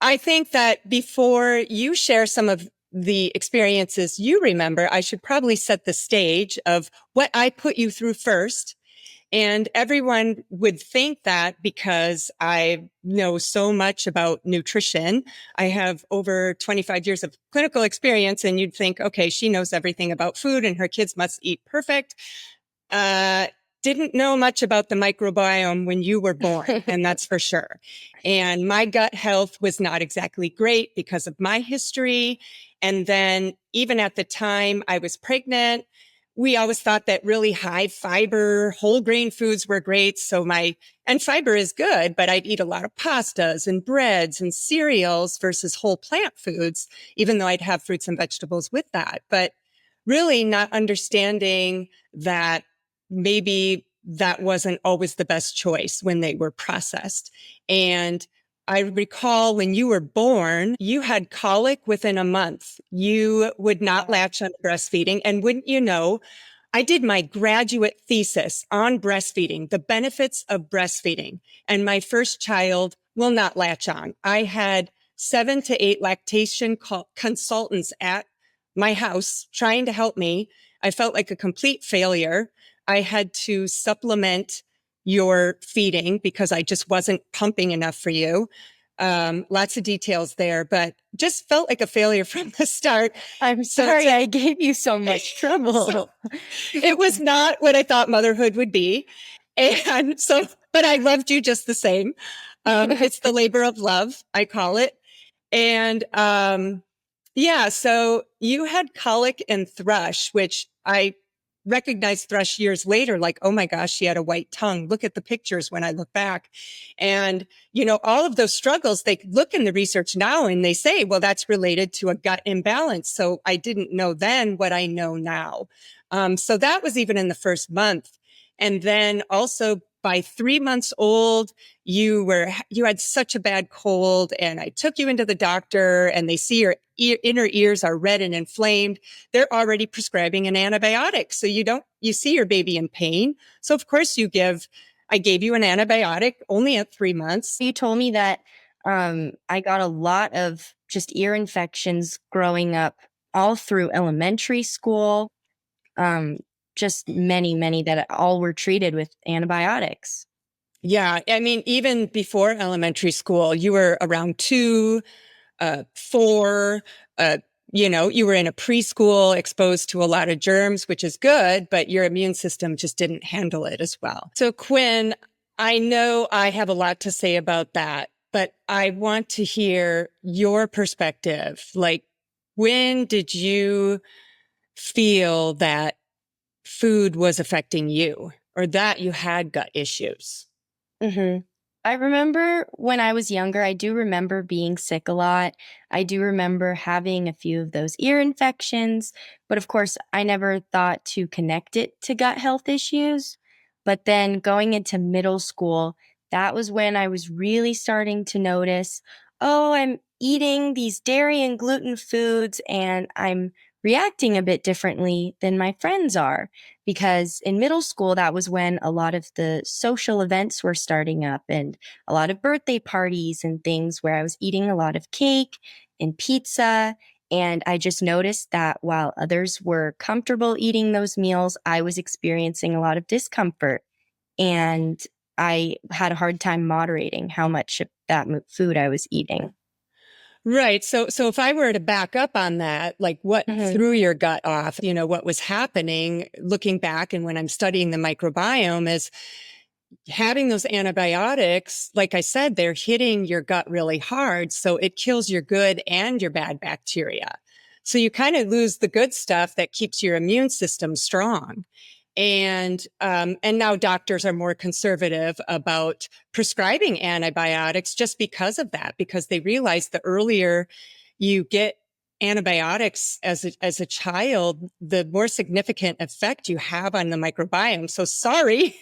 I think that before you share some of the experiences you remember, I should probably set the stage of what I put you through first. And everyone would think that because I know so much about nutrition, I have over 25 years of clinical experience, and you'd think, okay, she knows everything about food and her kids must eat perfect. Uh, didn't know much about the microbiome when you were born, and that's for sure. And my gut health was not exactly great because of my history. And then even at the time I was pregnant, we always thought that really high fiber, whole grain foods were great. And fiber is good, but I'd eat a lot of pastas and breads and cereals versus whole plant foods, even though I'd have fruits and vegetables with that. But really not understanding that maybe that wasn't always the best choice when they were processed. And I recall when you were born, you had colic within a month. You would not latch on breastfeeding. And wouldn't you know, I did my graduate thesis on breastfeeding, the benefits of breastfeeding. And my first child will not latch on. I had 7 to 8 lactation consultants at my house trying to help me. I felt like a complete failure. I had to supplement your feeding because I just wasn't pumping enough for you. Lots of details there, but just felt like a failure from the start. I'm sorry I gave you so much trouble. It was not what I thought motherhood would be. And so, but I loved you just the same. It's the labor of love, I call it. And, yeah, so you had colic and thrush, which I recognized thrush years later, like, oh my gosh, she had a white tongue. Look at the pictures when I look back. And, all of those struggles, they look in the research now and they say, well, that's related to a gut imbalance. So I didn't know then what I know now. So that was even in the first month. And then also by 3 months old, you had such a bad cold, and I took you into the doctor, and they see your inner ears are red and inflamed. They're already prescribing an antibiotic. So you see your baby in pain. So of course I gave you an antibiotic only at 3 months. You told me that I got a lot of just ear infections growing up all through elementary school. Just many that all were treated with antibiotics. Yeah. I mean, even before elementary school, you were around 2, 4, you were in a preschool exposed to a lot of germs, which is good, but your immune system just didn't handle it as well. So Quinn, I know I have a lot to say about that, but I want to hear your perspective. Like, when did you feel that food was affecting you or that you had gut issues? Mm-hmm. I remember when I was younger, I do remember being sick a lot. I do remember having a few of those ear infections, but of course, I never thought to connect it to gut health issues. But then going into middle school, that was when I was really starting to notice, oh, I'm eating these dairy and gluten foods and I'm reacting a bit differently than my friends are. Because in middle school, that was when a lot of the social events were starting up and a lot of birthday parties and things where I was eating a lot of cake and pizza. And I just noticed that while others were comfortable eating those meals, I was experiencing a lot of discomfort. And I had a hard time moderating how much of that food I was eating. Right. So if I were to back up on that, like what threw your gut off, what was happening looking back and when I'm studying the microbiome is having those antibiotics. Like I said, they're hitting your gut really hard. So it kills your good and your bad bacteria. So you kind of lose the good stuff that keeps your immune system strong. And now doctors are more conservative about prescribing antibiotics just because of that, because they realize the earlier you get antibiotics as a child, the more significant effect you have on the microbiome. So sorry.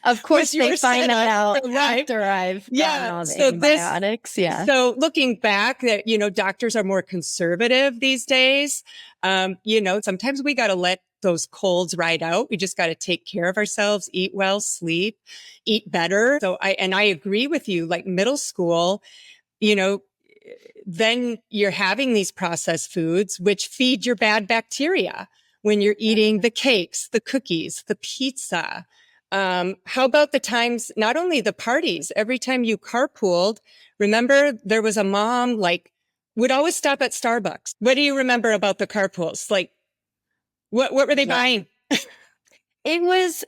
Of course, they find that out after I've gotten all the antibiotics. So looking back that, doctors are more conservative these days. Sometimes we got to let those colds ride out. We just got to take care of ourselves, eat well, sleep, eat better. So I agree with you, like middle school, you know, then you're having these processed foods, which feed your bad bacteria when you're eating the cakes, the cookies, the pizza. How about the times, not only the parties, every time you carpooled, remember there was a mom like would always stop at Starbucks. What do you remember about the carpools? Like what were they Yeah. buying? It was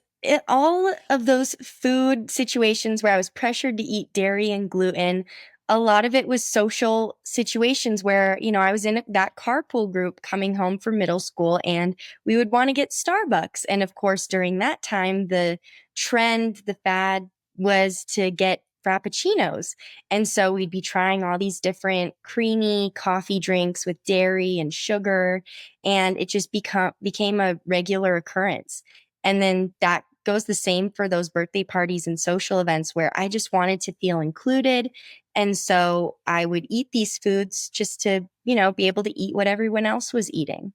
all of those food situations where I was pressured to eat dairy and gluten. A lot of it was social situations where, I was in that carpool group coming home from middle school and we would want to get Starbucks. And of course, during that time, the trend, the fad was to get frappuccinos. And so we'd be trying all these different creamy coffee drinks with dairy and sugar. And it just became a regular occurrence. And then that goes the same for those birthday parties and social events where I just wanted to feel included. And so I would eat these foods just to, be able to eat what everyone else was eating.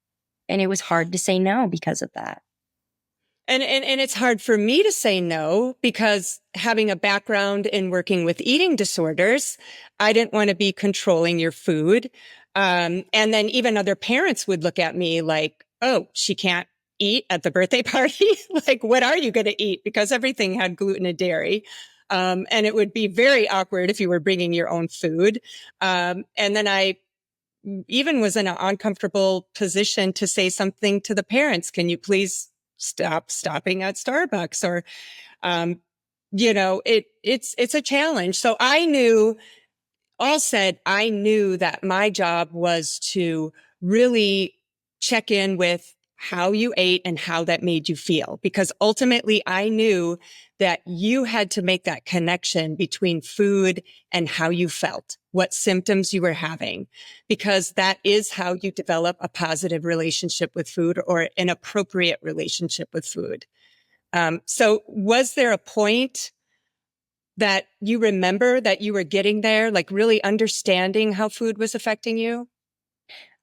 And it was hard to say no because of that. And it's hard for me to say no because having a background in working with eating disorders, I didn't want to be controlling your food. And then even other parents would look at me like, oh, she can't eat at the birthday party. Like, what are you going to eat? Because everything had gluten and dairy. And it would be very awkward if you were bringing your own food. And then I even was in an uncomfortable position to say something to the parents. Can you please stopping at Starbucks? Or, it's a challenge. So I knew that my job was to really check in with how you ate and how that made you feel. Because ultimately I knew that you had to make that connection between food and how you felt, what symptoms you were having, because that is how you develop a positive relationship with food or an appropriate relationship with food. So was there a point that you remember that you were getting there, like really understanding how food was affecting you?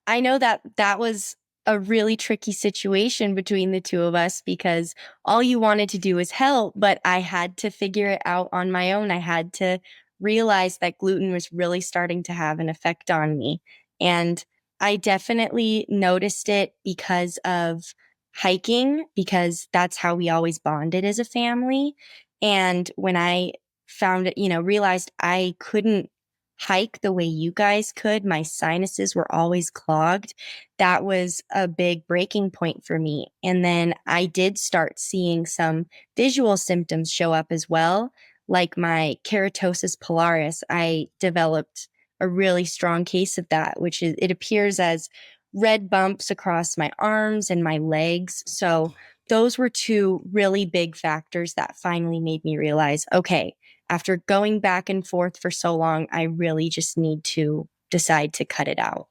I know that that was a really tricky situation between the two of us because all you wanted to do was help, but I had to figure it out on my own. I had to realize that gluten was really starting to have an effect on me. And I definitely noticed it because of hiking, because that's how we always bonded as a family. And when I found it, realized I couldn't hike the way you guys could. My sinuses were always clogged. That was a big breaking point for me. And then I did start seeing some visual symptoms show up as well, like my keratosis pilaris. I developed a really strong case of that, which is it appears as red bumps across my arms and my legs. So those were two really big factors that finally made me realize, okay, after going back and forth for so long, I really just need to decide to cut it out.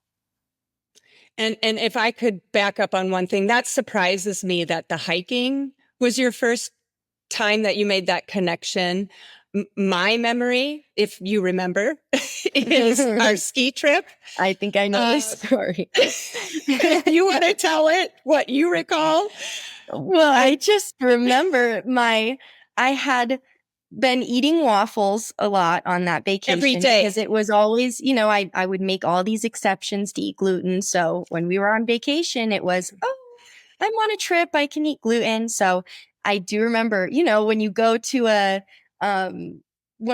And if I could back up on one thing, that surprises me that the hiking was your first time that you made that connection. My memory, if you remember, is our ski trip. I think I know this story. You want to tell it, what you recall? Well, I just remember I had been eating waffles a lot on that Every vacation day. because it was always, I would make all these exceptions to eat gluten. So when we were on vacation, it was, oh, I'm on a trip, I can eat gluten. So I do remember, when you go to one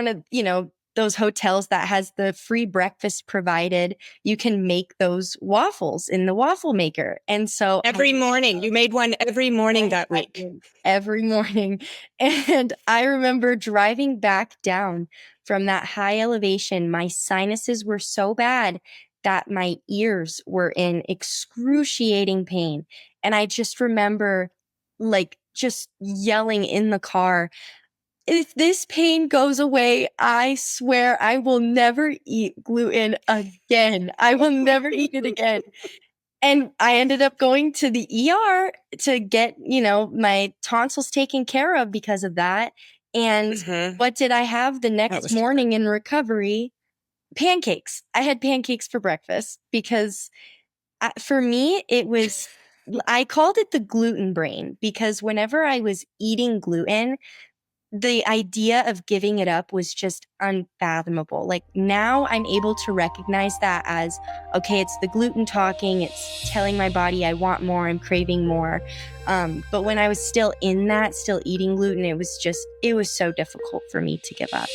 of, those hotels that has the free breakfast provided, you can make those waffles in the waffle maker. And so Every morning, you made one every morning that week. Every morning. And I remember driving back down from that high elevation. My sinuses were so bad that my ears were in excruciating pain. And I just remember like just yelling in the car, if this pain goes away, I swear I will never eat gluten again. I will never eat it again. And I ended up going to the ER to get, my tonsils taken care of because of that. And what did I have the next morning in recovery? Pancakes. I had pancakes for breakfast because for me, I called it the gluten brain because whenever I was eating gluten, the idea of giving it up was just unfathomable. Like now I'm able to recognize that as, okay, it's the gluten talking, it's telling my body I want more, I'm craving more. But when I was still in that, still eating gluten, it was so difficult for me to give up.